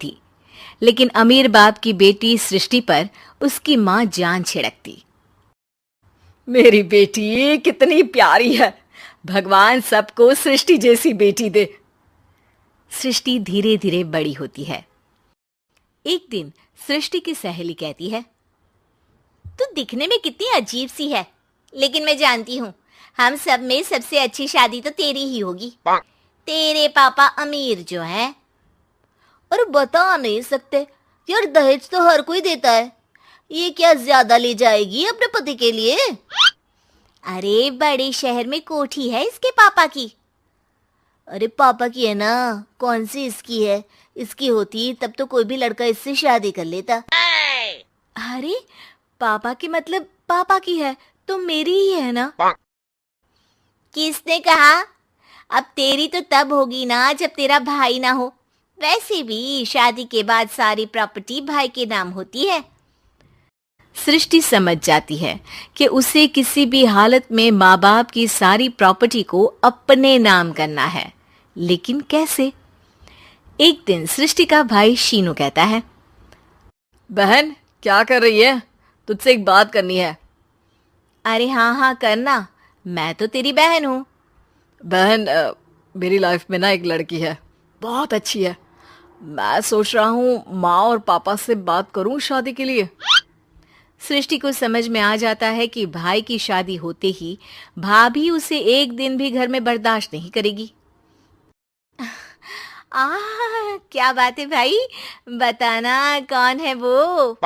थी, लेकिन अमीर बाप की बेटी सृष्टि पर उसकी माँ जान छिड़कती। मेरी बेटी कितनी प्यारी है, भगवान सबको सृष्टि जैसी बेटी दे। सृष्टि धीरे धीरे बड़ी होती है। एक दिन सृष्टि की सहेली कहती है, तू दिखने में कितनी अजीब सी है, लेकिन मैं जानती हूँ हम सब में सबसे अच्छी शादी तो तेरी ही होगी। तेरे पापा अमीर जो है। और बता नहीं सकते यार, दहेज तो हर कोई देता है, ये क्या ज्यादा ले जाएगी अपने पति के लिए? अरे बड़े शहर में कोठी है इसके पापा की। अरे पापा की है ना, कौन सी इसकी है? इसकी होती तब तो कोई भी लड़का इससे शादी कर लेता। अरे पापा की मतलब पापा की है तो मेरी ही है ना? किसने कहा? अब तेरी तो तब होगी ना जब तेरा भाई ना हो। वैसे भी शादी के बाद सारी प्रॉपर्टी भाई के नाम होती है। सृष्टि समझ जाती है कि उसे किसी भी हालत में माँ बाप की सारी प्रॉपर्टी को अपने नाम करना है, लेकिन कैसे? एक दिन सृष्टि का भाई शीनू कहता है, बहन क्या कर रही है? तुझसे एक बात करनी है। अरे हाँ हाँ करना, मैं तो तेरी बहन हूँ। बहन मेरी लाइफ में ना एक लड़की है, बहुत अच्छी है। मैं सोच रहा हूँ माँ और पापा से बात करूँ शादी के लिए। सृष्टि को समझ में आ जाता है कि भाई की शादी होते ही भाभी उसे एक दिन भी घर में बर्दाश्त नहीं करेगी। क्या बात है भाई, बताना कौन है वो?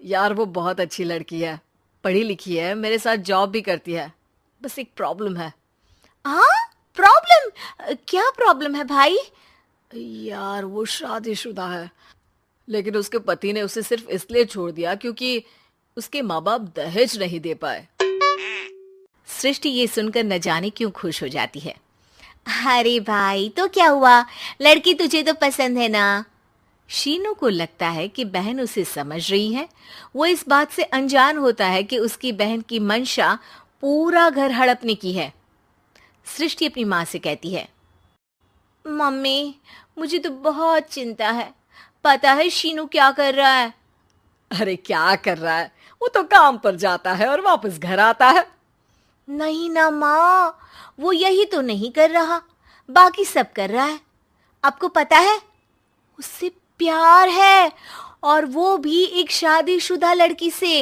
यार वो बहुत अच्छी लड़की है, पढ़ी लिखी है, मेरे साथ जॉब भी करती है। बस एक प्रॉब्लम है। प्रॉब्लम? क्या प्रॉब्लम है भाई? यार वो शादीशुदा है, लेकिन उसके पति ने उसे सिर्फ इसलिए छोड़ दिया क्योंकि उसके माँ बाप दहेज नहीं दे पाए। सृष्टि ये सुनकर न जाने क्यों खुश हो जाती है। अरे भाई तो क्या हुआ, लड़की तुझे तो पसंद है ना? शीनू को लगता है कि बहन उसे समझ रही है। वो इस बात से अनजान होता है कि उसकी बहन की मंशा पूरा घर हड़पने की है। सृष्टि अपनी माँ से कहती है, मम्मी मुझे तो बहुत चिंता है, पता है शीनू क्या कर रहा है? अरे क्या कर रहा है, वो तो काम पर जाता है और वापस घर आता है। नहीं ना माँ, वो यही तो नहीं कर रहा, बाकी सब कर रहा है। आपको पता है उससे प्यार है, और वो भी एक शादीशुदा लड़की से।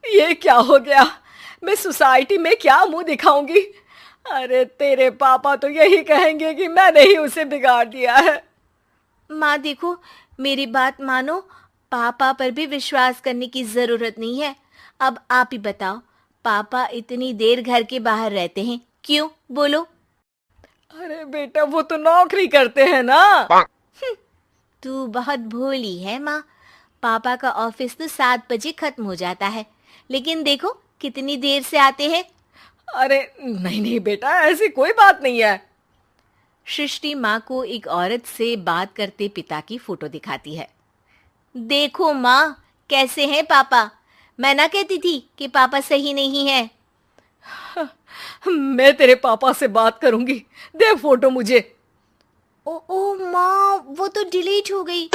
ये क्या हो गया, मैं सोसाइटी में क्या मुंह दिखाऊंगी? अरे तेरे पापा तो यही कहेंगे कि मैंने ही उसे बिगाड़ दिया है। माँ देखो, मेरी बात मानो, पापा पर भी विश्वास करने की जरूरत नहीं है। अब आप ही बताओ, पापा इतनी देर घर के बाहर रहते हैं क्यों, बोलो? अरे बेटा वो तो नौकरी करते हैं ना। तू बहुत भोली है माँ, पापा का ऑफिस तो 7 बजे खत्म हो जाता है, लेकिन देखो कितनी देर से आते हैं। अरे नहीं नहीं बेटा, ऐसी कोई बात नहीं है। सृष्टि माँ को एक औरत से बात करते पिता की फोटो दिखाती है। देखो माँ कैसे हैं पापा, मैं ना कहती थी कि पापा सही नहीं है। मैं तेरे पापा से बात करूंगी, दे फोटो मुझे। ओ माँ, वो तो डिलीट हो गई।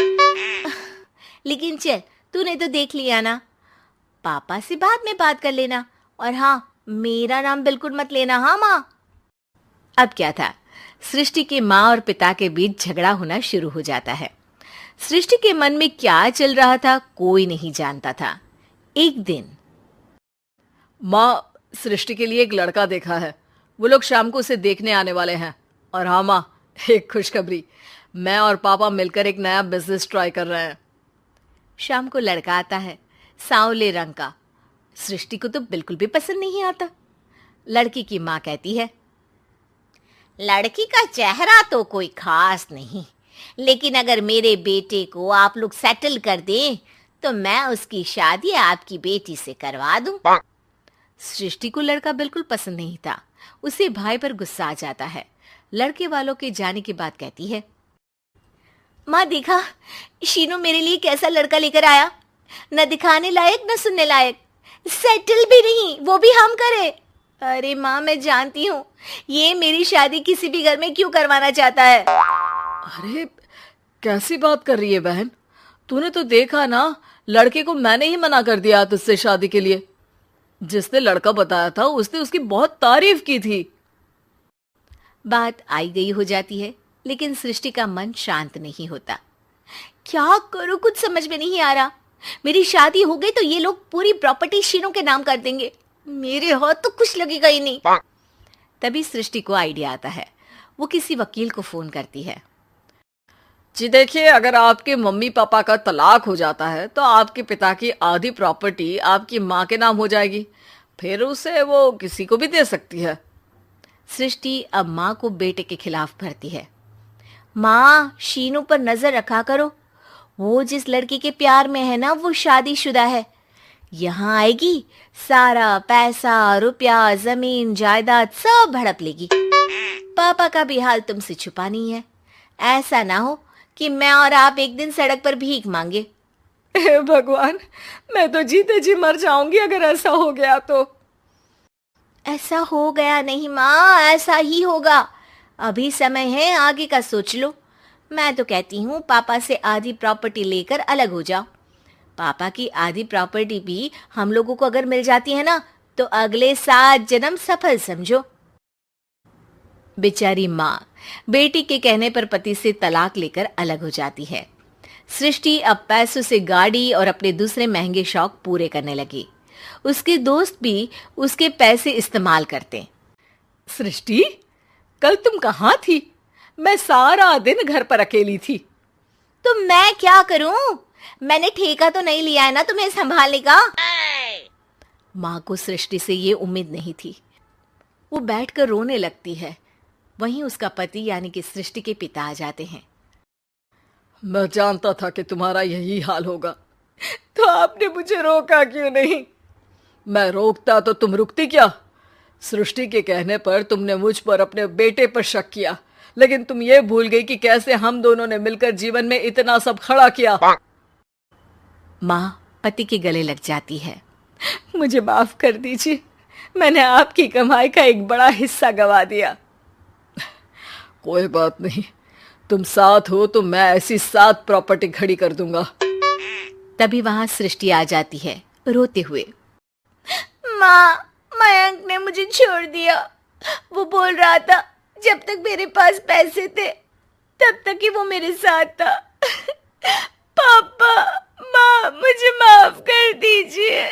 लेकिन चल, तूने तो देख लिया ना, पापा से बाद में बात कर लेना, और हाँ मेरा नाम बिल्कुल मत लेना। हाँ माँ। अब क्या था, सृष्टि के माँ और पिता के बीच झगड़ा होना शुरू हो जाता है। सृष्टि के मन में क्या चल रहा था कोई नहीं जानता था। एक दिन, माँ सृष्टि के लिए एक लड़का देखा है, वो लोग शाम को उसे देखने आने वाले हैं। और हाँ माँ, एक खुशखबरी, मैं और पापा मिलकर एक नया बिजनेस ट्राई कर रहे हैं। शाम को लड़का आता है, सांवले रंग का। सृष्टि को तो बिल्कुल भी पसंद नहीं आता। लड़की की माँ कहती है, लड़की का चेहरा तो कोई खास नहीं, लेकिन अगर मेरे बेटे को आप लोग सेटल कर दें तो मैं उसकी शादी आपकी बेटी से करवा दूं। सृष्टि को लड़का बिल्कुल पसंद नहीं था। उसे भाई पर गुस्सा आ जाता है। लड़के वालों के जाने के बाद कहती है, माँ देखा शीनू मेरे लिए कैसा लड़का लेकर आया, न दिखाने लायक न सुनने लायक, सेटल भी नहीं, वो भी हम करे। अरे माँ मैं जानती हूँ ये मेरी शादी किसी भी घर में क्यों करवाना चाहता है। अरे, कैसी बात कर रही है बहन? तूने तो देखा ना, लड़के को मैंने ही मना कर दिया तुझसे शादी के लिए। जिसने लड़का बताया था उसने उसकी बहुत तारीफ की थी। बात आई गई हो जाती है, लेकिन सृष्टि का मन शांत नहीं होता। क्या करूं, कुछ समझ में नहीं आ रहा। मेरी शादी हो गई तो ये लोग पूरी प्रॉपर्टी शीनू के नाम कर देंगे। मेरे हाथ तो कुछ लगेगा ही नहीं। तभी सृष्टि को आइडिया आता है। वो किसी वकील को फोन करती है। जी देखिए, अगर आपके मम्मी पापा का तलाक हो जाता है तो आपके पिता की आधी प्रॉपर्टी आपकी माँ के नाम हो जाएगी। फिर उसे वो किसी को भी दे सकती है। सृष्टि अब माँ को बेटे के खिलाफ भरती है। माँ, शीनू पर नजर रखा करो। वो जिस लड़की के प्यार में है ना, वो शादीशुदा है। यहाँ आएगी, सारा पैसा, रुपया, जमीन, जायदाद सब हड़प लेगी। पापा का भी हाल तुमसे छुपा नहीं है। ऐसा ना हो कि मैं और आप एक दिन सड़क पर भीख मांगे। हे भगवान, मैं तो जीते जी मर जाऊंगी अगर ऐसा हो गया तो। ऐसा हो गया नहीं माँ, ऐसा ही होगा। अभी समय है, आगे का सोच लो। मैं तो कहती हूँ पापा से आधी प्रॉपर्टी लेकर अलग हो जाओ। पापा की आधी प्रॉपर्टी भी हम लोगों को अगर मिल जाती है ना, तो अगले 7 जन्म सफल समझो। बेचारी माँ बेटी के कहने पर पति से तलाक लेकर अलग हो जाती है। सृष्टि अब पैसों से गाड़ी और अपने दूसरे महंगे शौक पूरे करने लगी। उसके दोस्त भी उसके पैसे इस्तेमाल करते। सृष्टि, कल तुम कहाँ थी? मैं सारा दिन घर पर अकेली थी। तो मैं क्या करूं? मैंने ठेका तो नहीं लिया है ना तुम्हें संभालने का। माँ को सृष्टि से ये उम्मीद नहीं थी। वो बैठकर रोने लगती है। वहीं उसका पति यानी कि सृष्टि के पिता आ जाते हैं। मैं जानता था कि तुम्हारा यही हाल होगा, तो आपने मुझे रोका क्यों नहीं? मैं रोकता तो तुम रुकती क्या? सृष्टि के कहने पर तुमने मुझ पर अपने बेटे पर शक किया, लेकिन तुम ये भूल गई कि कैसे हम दोनों ने मिलकर जीवन में इतना सब खड़ा किया। माँ पति के गले लग जाती है। मुझे माफ कर दीजिए, मैंने आपकी कमाई का एक बड़ा हिस्सा गवा दिया। कोई बात नहीं, तुम साथ हो तो मैं ऐसी 7 प्रॉपर्टी खड़ी कर दूंगा। तभी वहां सृष्टि आ जाती है रोते हुए। माँ, मयंक ने मुझे छोड़ दिया। वो बोल रहा था जब तक मेरे पास पैसे थे तब तक ही वो मेरे साथ था। पापा, माँ, मुझे माफ कर दीजिए।